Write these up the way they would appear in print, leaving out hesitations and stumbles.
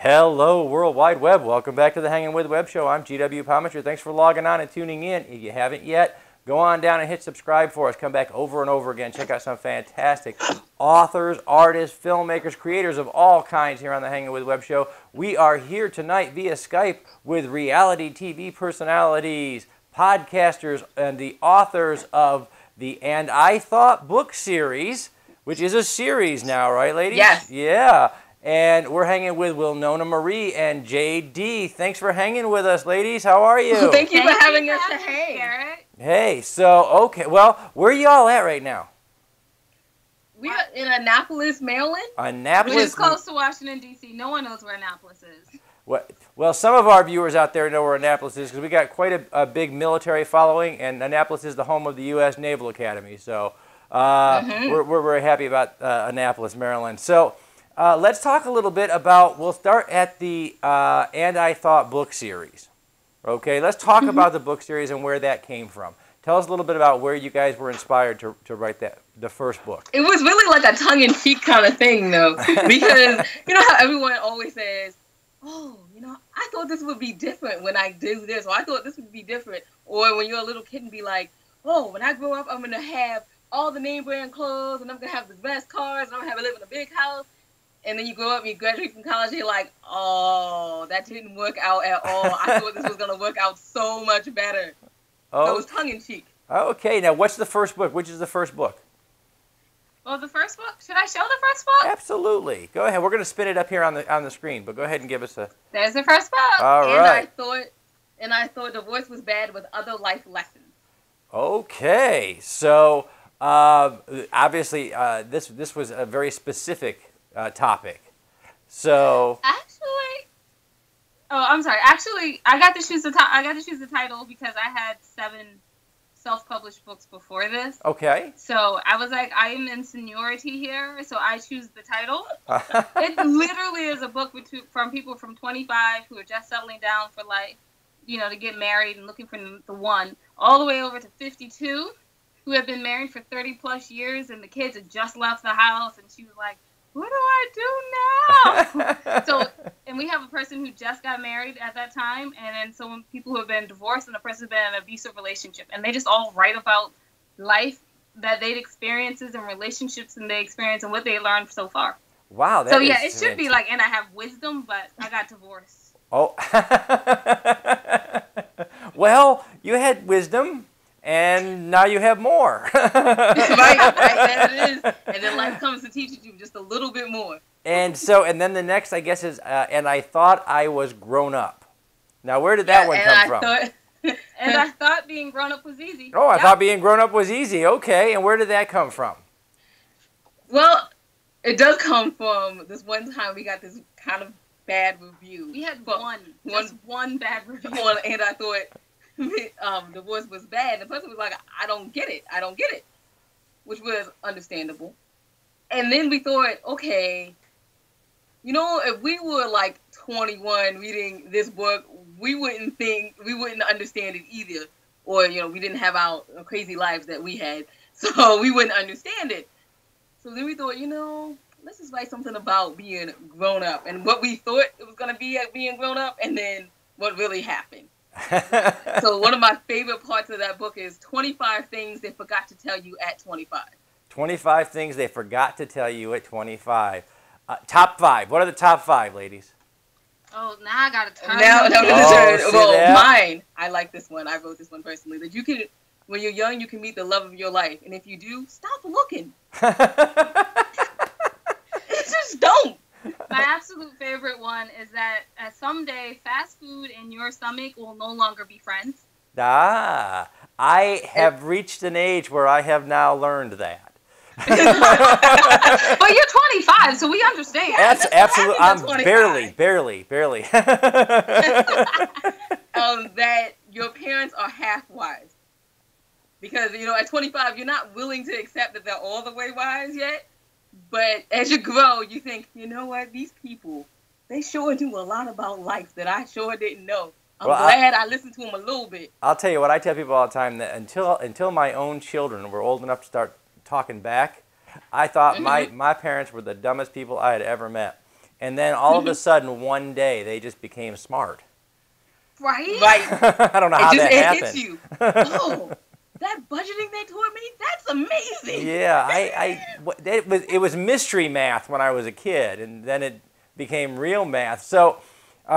Hello, World Wide Web. Welcome back to the Hangin' with Web Show. I'm GW Pomacher. Thanks for logging on and tuning in. If you haven't yet, go on down and hit subscribe for us. Come back over and over again. Check out some fantastic authors, artists, filmmakers, creators of all kinds here on the Hangin' with Web Show. We are here tonight via Skype with reality TV personalities, podcasters, and the authors of the And I Thought book series, which is a series now, right, ladies? Yes. Yeah. And we're hanging with Wilnona Marie and Jade Dee. Thanks for hanging with us, ladies. How are you? Thank you for having us to hang. Hey, so, okay. Well, where are y'all at right now? We're in Annapolis, Maryland. Annapolis? Which is close to Washington, D.C. No one knows where Annapolis is. Well, some of our viewers out there know where Annapolis is because we got quite a big military following, and Annapolis is the home of the U.S. Naval Academy. So we're very happy about Annapolis, Maryland. So let's talk a little bit about, we'll start at the And I Thought book series. Okay, let's talk about the book series and where that came from. Tell us a little bit about where you guys were inspired to write the first book. It was really like a tongue-in-cheek kind of thing, though, because you know how everyone always says, oh, you know, I thought this would be different when I do this, or I thought this would be different. Or when you're a little kid and be like, oh, when I grow up, I'm going to have all the name brand clothes, and I'm going to have the best cars, and I'm going to live in a big house. And then you grow up and you graduate from college, and you're like, oh, that didn't work out at all. I thought this was going to work out so much better. Oh. So it was tongue-in-cheek. Okay, now what's the first book? Which is the first book? Well, the first book? Should I show the first book? Absolutely. Go ahead. We're going to spin it up here on the screen, but go ahead and give us a... There's the first book. All right. And I thought divorce was bad with other life lessons. Okay. So, obviously, this was a very specific topic. So... Actually... Oh, I'm sorry. Actually, I got to choose the title because I had 7 self-published books before this. Okay. So I was like, I am in seniority here, so I choose the title. It literally is a book from people from 25 who are just settling down for life, you know, to get married and looking for the one, all the way over to 52 who have been married for 30 plus years, and the kids had just left the house, and she was like, what do I do now? So, and we have a person who just got married at that time, and then some people who have been divorced, and a person who's been in an abusive relationship, and they just all write about life that they'd experiences and relationships and they experience and what they learned so far. Wow. So yeah, it should be like, and I have wisdom, but I got divorced. Oh. Well, you had wisdom. And now you have more. right, there it is. And then life comes to teach you just a little bit more. And so, and then the next, I guess, is, and I thought I was grown up. Now, where did that one come from? And I thought being grown up was easy. Oh, I thought being grown up was easy. Okay, and where did that come from? Well, it does come from this one time we got this kind of bad review. We had one bad review. And I thought... divorce was bad. The person was like, I don't get it, which was understandable. And then we thought, okay, you know, if we were like 21 reading this book, we wouldn't understand it either, or you know, we didn't have our crazy lives that we had, so we wouldn't understand it. So then we thought, you know, let's just write something about being grown up and what we thought it was going to be at being grown up, and then what really happened. So one of my favorite parts of that book is 25 things they forgot to tell you at 25. 25 things they forgot to tell you at 25. Top 5. What are the top 5, ladies? Oh, now I got to turn. Well, mine. I like this one. I wrote this one personally. That you can, when you're young, you can meet the love of your life, and if you do, stop looking. Just don't. My absolute favorite one is that someday fast food and your stomach will no longer be friends. Ah, I have reached an age where I have now learned that. But you're 25, so we understand. Absolutely. I'm 25. barely. That your parents are half wise. Because, at 25, you're not willing to accept that they're all the way wise yet. But as you grow, you think, you know what? These people, they sure knew a lot about life that I sure didn't know. I'm glad I listened to them a little bit. I'll tell you what I tell people all the time, that until my own children were old enough to start talking back, I thought my parents were the dumbest people I had ever met. And then all of a sudden, one day, they just became smart. Right? I don't know how that happened. It hits you. Oh, that budgeting they taught me, that's amazing. Yeah, it was mystery math when I was a kid, and then it became real math. So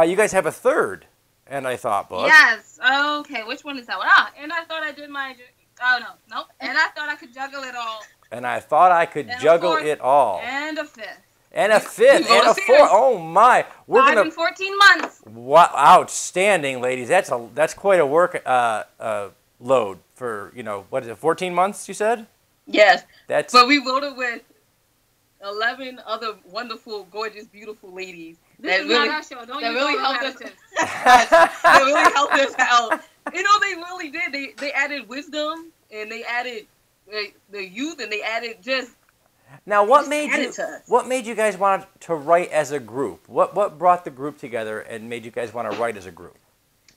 you guys have a third, and I thought book. Yes. Okay, which one is that one? And I thought I did my... Oh, no. Nope. And I thought I could juggle it all. And I thought I could juggle it all. And a fifth. And a fifth. And a fourth. Oh, my. We're 5 and 14 months. Wow, outstanding, ladies. That's quite a work load for, what is it, 14 months, you said? Yes. But we wrote it with 11 other wonderful, gorgeous, beautiful ladies. This is not our show. Don't use all helped us. That really helped us out. They really did. They added wisdom, and they added the youth, and they added just... Now, what made you guys want to write as a group? What brought the group together and made you guys want to write as a group?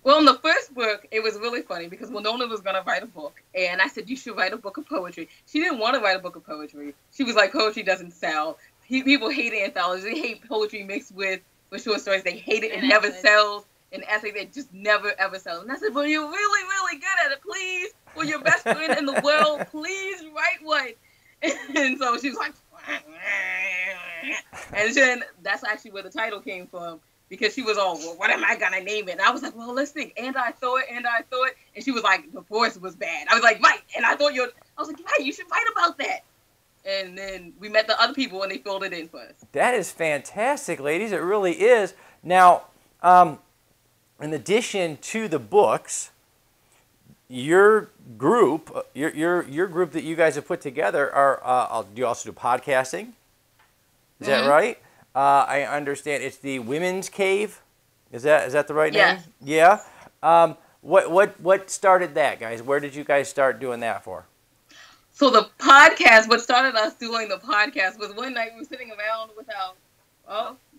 Well, in the first book, it was really funny because Wilnona was going to write a book, and I said, you should write a book of poetry. She didn't want to write a book of poetry. She was like, poetry doesn't sell. People hate anthologies. They hate poetry mixed with short stories. They hate it. It never sells. And essays that just never, ever sell. And I said, well, you're really, really good at it. Please, for your best friend in the world, please write one. And so she was like, and then that's actually where the title came from, because she was all, well, what am I going to name it? And I was like, well, let's think. And I thought. And she was like, the voice was bad. I was like, right. And I was like, right, you should write about that. And then we met the other people and they filled it in for us. That is fantastic, ladies. It really is. Now, in addition to the books, your group that you guys have put together do you also do podcasting? Is that right? I understand it's the Women's Cave. Is that the right name? Yeah. What started that, guys? Where did you guys start doing that for? So the podcast, what started us doing the podcast was one night we were sitting around with our...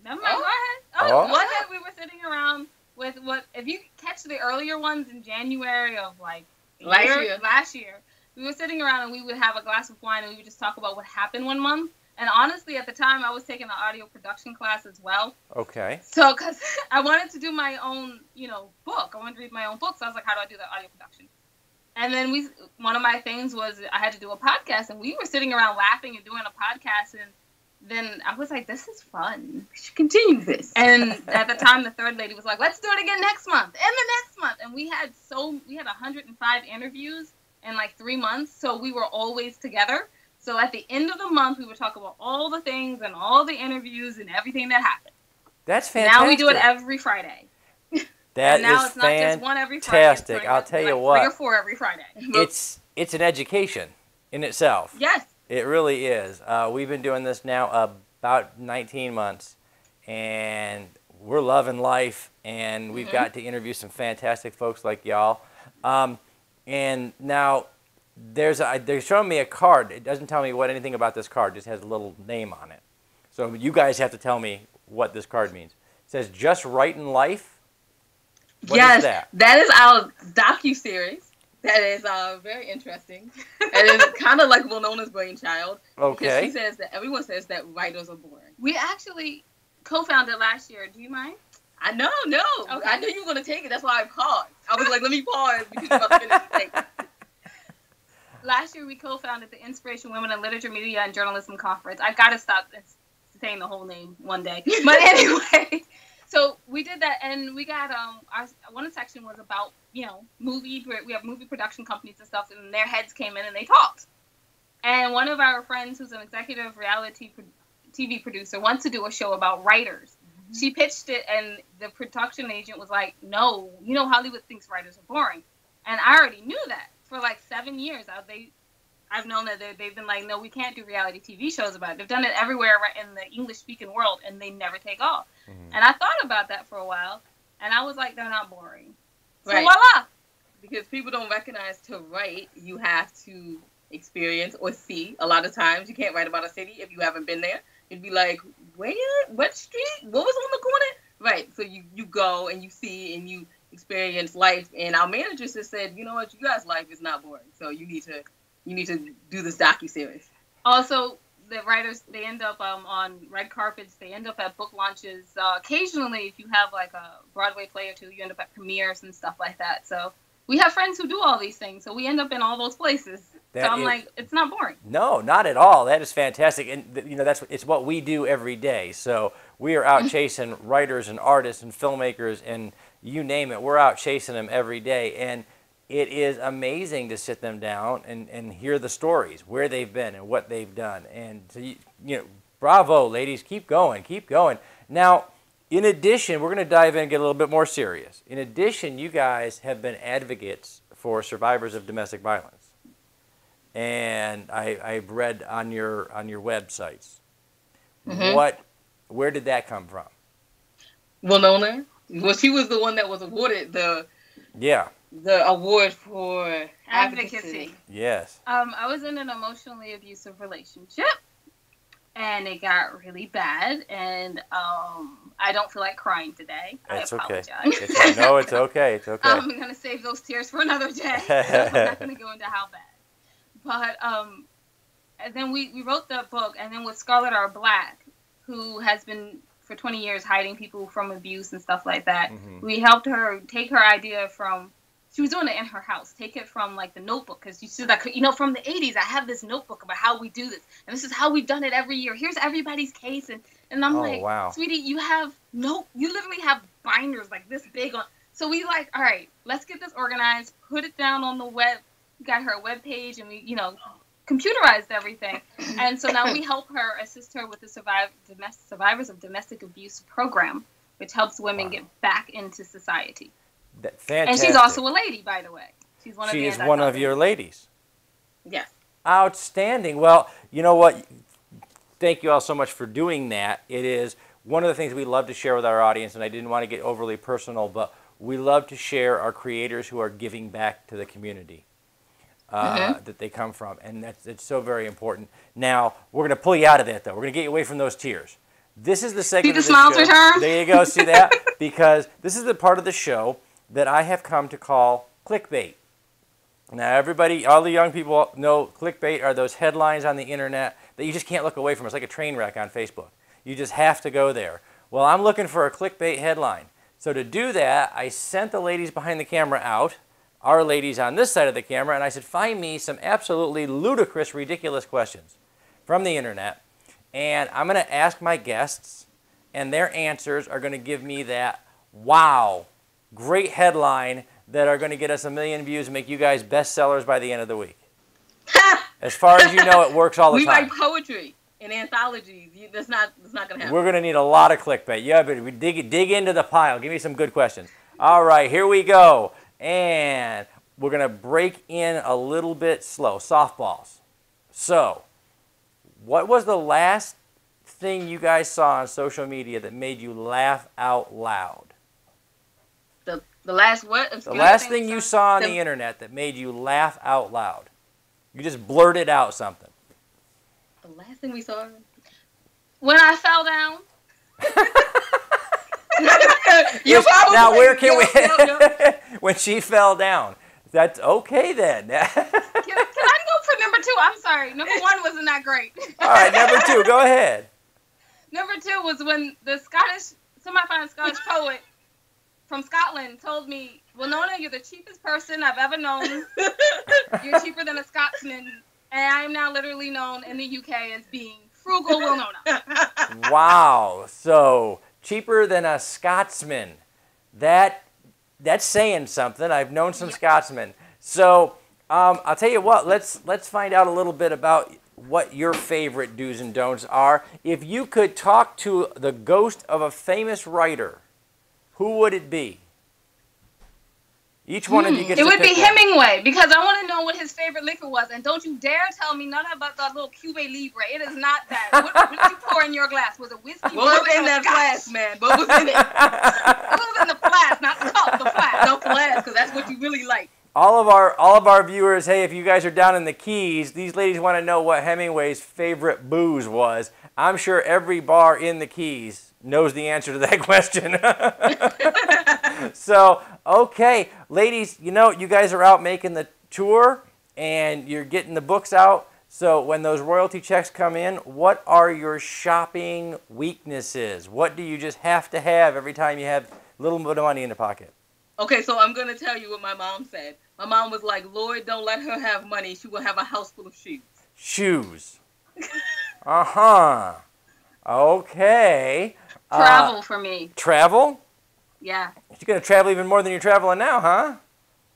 Never mind, go ahead. One night we were sitting around with if you catch the earlier ones in January of last year, we were sitting around and we would have a glass of wine and we would just talk about what happened one month. And honestly, at the time, I was taking an audio production class as well. Okay. So, because I wanted to do my own, book. I wanted to read my own book. So I was like, how do I do that audio production? And then one of my things was I had to do a podcast. And we were sitting around laughing and doing a podcast. And then I was like, this is fun. We should continue this. And at the time, the third lady was like, let's do it again next month. And the next month. And we had 105 interviews in like 3 months. So we were always together. So at the end of the month, we would talk about all the things and all the interviews and everything that happened. That's fantastic. Now we do it every Friday. That now is it's not just one every Friday. Fantastic. I'll tell you what. 3 or 4 every Friday. It's an education in itself. Yes. It really is. We've been doing this now about 19 months, and we're loving life, and we've got to interview some fantastic folks like y'all. And now they're showing me a card. It doesn't tell me anything about this card. It just has a little name on it. So you guys have to tell me what this card means. It says, just right in life. What is that? That is our Docu-series. That is very interesting. And it's kind of like Wilnona's brainchild. Okay. She says that everyone says that writers are boring. We actually co-founded last year. Do you mind? I know, no. Okay. I knew you were going to take it. That's why I paused. I was like, let me pause because you're about to finish the thing. Last year, we co-founded the Inspiration Women in Literature, Media, and Journalism Conference. I've got to stop saying the whole name one day. But anyway, so we did that, and we got our one section was about movie. We have movie production companies and stuff, and their heads came in and they talked. And one of our friends, who's an executive reality TV producer, wants to do a show about writers. Mm-hmm. She pitched it, and the production agent was like, "No, Hollywood thinks writers are boring," and I already knew that. For like 7 years, I've known that they've been like, no, we can't do reality TV shows about it. They've done it everywhere in the English-speaking world, and they never take off. Mm-hmm. And I thought about that for a while, and I was like, they're not boring. So Right. voila! Because people don't recognize to write, you have to experience or see. A lot of times, you can't write about a city if you haven't been there. You'd be like, where? What street? What was on the corner? Right. So you go and you see and you experience life. And our managers just said, you know what, you guys' life is not boring. So you need to do this docu-series. Also, the writers, they end up on red carpets. They end up at book launches. Occasionally, if you have like a Broadway play or two, you end up at premieres and stuff like that. So we have friends who do all these things. So we end up in all those places. So I'm like, it's not boring. No, not at all. That is fantastic. And, you know, it's what we do every day. So we are out chasing writers and artists and filmmakers and you name it. We're out chasing them every day. And it is amazing to sit them down and hear the stories, where they've been and what they've done. And, so you know, bravo, ladies. Keep going. Keep going. Now, in addition, we're going to dive in and get a little bit more serious. In addition, you guys have been advocates for survivors of domestic violence. And I've read on your websites. Mm-hmm. Where did that come from? Wilnona. Well, she was the one that was awarded the award for advocacy. Yes. I was in an emotionally abusive relationship, and it got really bad, and I don't feel like crying today. That's I apologize. Okay. No, it's okay. It's okay. I'm going to save those tears for another day. I'm not going to go into how bad. But and then we wrote the book, and then with Scarlett R. Black, who has been for 20 years hiding people from abuse and stuff like that, we helped her take her idea from, she was doing it in her house, take it from like the Notebook, because she's like, you know, from the 80s, I have this notebook about how we do this, and this is how we've done it every year. Here's everybody's case, and I'm like, wow. Sweetie, you literally have binders like this big on. So we like, all right, let's get this organized, put it down on the web. We got her a web page, and we, you know, computerized everything. And so now we help her, assist her with the Survivors of Domestic Abuse program, which helps women get back into society. Fantastic. And she's also a lady, by the way. She's one of She is one of your ladies. Yes. Outstanding. Well, you know what? Thank you all so much for doing that. It is one of the things we love to share with our audience, and I didn't want to get overly personal, but we love to share our creators who are giving back to the community. That they come from, and it's so very important. Now, we're going to pull you out of that, though. We're going to get you away from those tears. This is the segment of the smiles show. return. There you go, see that? Because this is the part of the show that I have come to call clickbait. Now, everybody, all the young people know clickbait are those headlines on the internet that you just can't look away from. It's like a train wreck on Facebook. You just have to go there. Well, I'm looking for a clickbait headline. So to do that, I sent the ladies behind the camera out, our ladies on this side of the camera, and I said, find me some absolutely ludicrous, ridiculous questions from the internet, and I'm going to ask my guests, and their answers are going to give me that, wow, great headline that are going to get us 1 million views and make you guys bestsellers by the end of the week. As far as you know, it works all the time. We write poetry in anthologies. That's not going to happen. We're going to need a lot of clickbait. Yeah, but dig into the pile. Give me some good questions. All right, here we go. And we're going to break in a little bit slow, softballs. So, what was the last thing you guys saw on social media that made you laugh out loud? The last what? The last thing you saw on the internet that made you laugh out loud. You just blurted out something. The last thing we saw? When I fell down. Now, where can we... When she fell down. That's okay, then. Can I go for number 2? I'm sorry. Number 1 wasn't that great. All right, number 2. Go ahead. Number 2 was when the semi-final Scottish poet from Scotland told me, Wilnona, you're the cheapest person I've ever known. You're cheaper than a Scotsman. And I am now literally known in the UK as being frugal Wilnona. Wow. So... cheaper than a Scotsman. That's saying something. I've known some Scotsmen. So I'll tell you what. Let's find out a little bit about what your favorite do's and don'ts are. If you could talk to the ghost of a famous writer, who would it be? Each one of you gets It to would be pick one. Hemingway, because I want to know what his favorite liquor was. And don't you dare tell me none about that little Cube Libre. It is not that. What did you pour in your glass? Was it whiskey? What was in that flask, man? What was in it? It was in the flask, not the cup, the flask. No flask, because that's what you really like. All of our viewers, hey, if you guys are down in the Keys, these ladies want to know what Hemingway's favorite booze was. I'm sure every bar in the Keys knows the answer to that question. So, okay, ladies, you know, you guys are out making the tour and you're getting the books out. So when those royalty checks come in, what are your shopping weaknesses? What do you just have to have every time you have a little bit of money in the pocket? Okay, so I'm going to tell you what my mom said. My mom was like, Lord, don't let her have money. She will have a house full of shoes. Shoes. Uh-huh. Okay. Travel for me. Travel? Yeah. You're going to travel even more than you're traveling now, huh?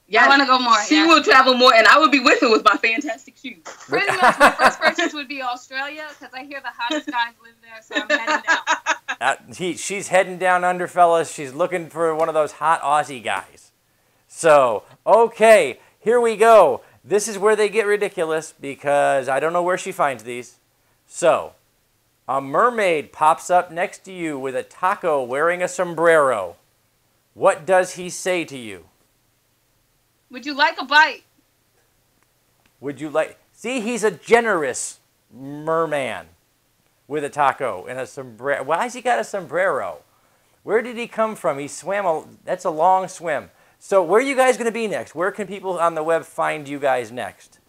Yeah, I want to go more. She will travel more, and I would be with her with my fantastic shoes. Pretty much my first purchase would be Australia, because I hear the hottest guys live there, so I'm heading down. She's heading down under, fellas. She's looking for one of those hot Aussie guys. So, okay, here we go. This is where they get ridiculous, because I don't know where she finds these. So, a mermaid pops up next to you with a taco wearing a sombrero. What does he say to you? Would you like a bite? Would you like... See, he's a generous merman with a taco and a sombrero. Why has he got a sombrero? Where did he come from? He swam that's a long swim. So where are you guys going to be next? Where can people on the web find you guys next?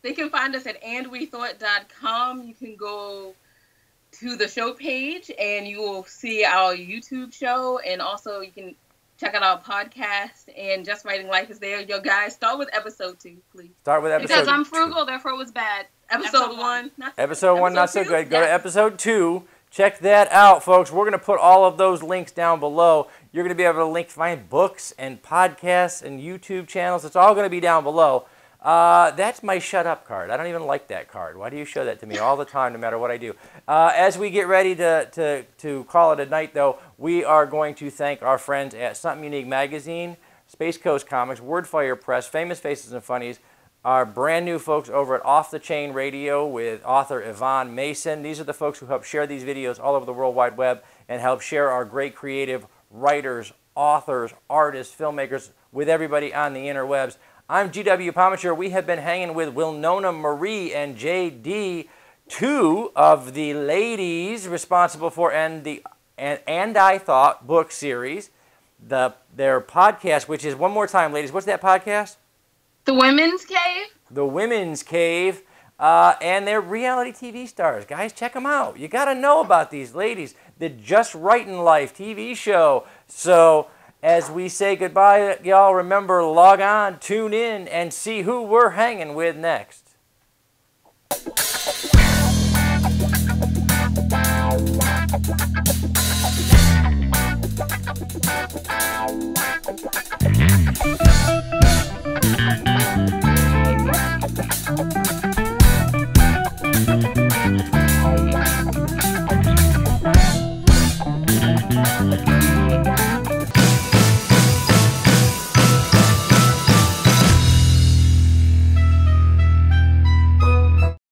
They can find us at andwethought.com. You can go to the show page and you will see our YouTube show, and also you can check out our podcast, and Just Writing Life is there. Yo, guys, start with episode 2, please. Start with episode 2. Because I'm frugal, therefore it was bad. Episode 1. Episode 1, not so two? good. Go to Yes. episode 2. Check that out, folks. We're going to put all of those links down below. You're going to be able to find books and podcasts and YouTube channels. It's all going to be down below. That's my shut up card. I don't even like that card. Why do you show that to me all the time, no matter what I do? As we get ready to call it a night, though, we are going to thank our friends at Something Unique Magazine, Space Coast Comics, Wordfire Press, Famous Faces and Funnies, our brand new folks over at Off the Chain Radio with author Yvonne Mason. These are the folks who help share these videos all over the World Wide Web and help share our great creative writers, authors, artists, filmmakers with everybody on the interwebs. I'm GW Pomacher. We have been hanging with Wilnona Marie and Jade Dee, two of the ladies responsible for And I Thought book series, their podcast, which is, one more time, ladies, what's that podcast? The Women's Cave? The Women's Cave, and they're reality TV stars. Guys, check them out. You got to know about these ladies. The Just Writing Life TV show. So as we say goodbye, y'all, remember, log on, tune in, and see who we're hanging with next.